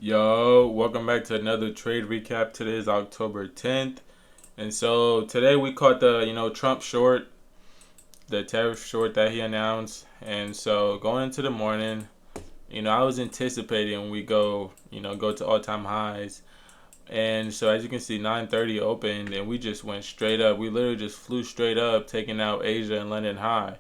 Yo, welcome back to another trade recap. Today is October 10th. And so today we caught the, Trump short, the tariff short that he announced. And so going into the morning, I was anticipating we go to all-time highs. And so as you can see, 9:30 opened and we just went straight up. We literally just flew straight up, taking out Asia and London high.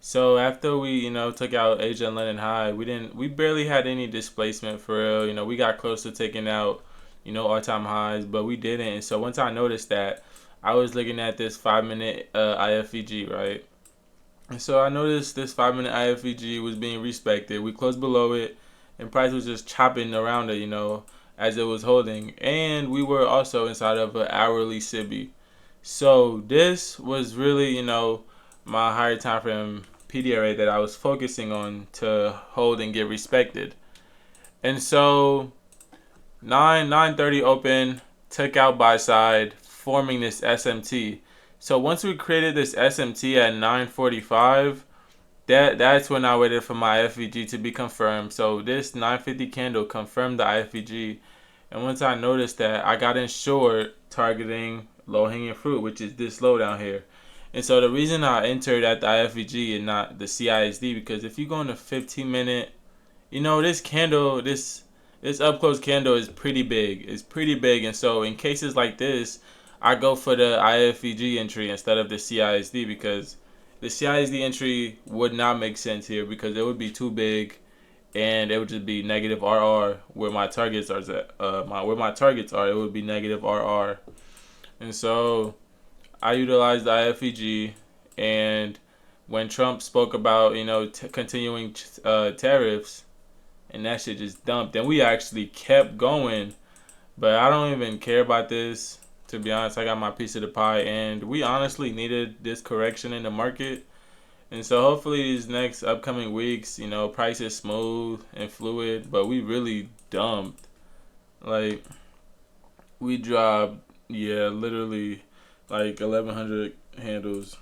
So after we, took out Asia and London high, we barely had any displacement for real. We got close to taking out, all-time highs, but we didn't. And so once I noticed that, I was looking at this 5-minute IFEG, right? And so I noticed this 5-minute IFEG was being respected. We closed below it, and price was just chopping around it, as it was holding. And we were also inside of an hourly SIBI. So this was really, my higher time frame PDRA that I was focusing on to hold and get respected. And so 9:30 open, took out buy side, forming this SMT. So once we created this SMT at 9:45, that's when I waited for my IFEG to be confirmed. So this 950 candle confirmed the IFEG. And once I noticed that, I got in short targeting low hanging fruit, which is this low down here. And so the reason I entered at the IFEG and not the CISD, because if you go in a 15-minute, this candle, this up close candle is pretty big. It's pretty big. And so in cases like this, I go for the IFEG entry instead of the CISD, because the CISD entry would not make sense here because it would be too big and it would just be negative RR where my targets are where my targets are, it would be negative RR. And so I utilized the IFEG, and when Trump spoke about continuing tariffs, and that shit just dumped, and we actually kept going. But I don't even care about this, to be honest. I got my piece of the pie, and we honestly needed this correction in the market. And so hopefully these next upcoming weeks, price is smooth and fluid. But we really dumped. Like, we dropped, literally like 1,100 handles.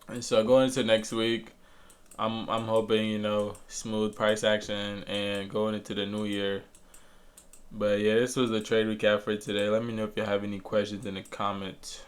And so going into next week, I'm hoping smooth price action and going into the new year. But yeah, this was the trade recap for today. Let me know if you have any questions in the comments.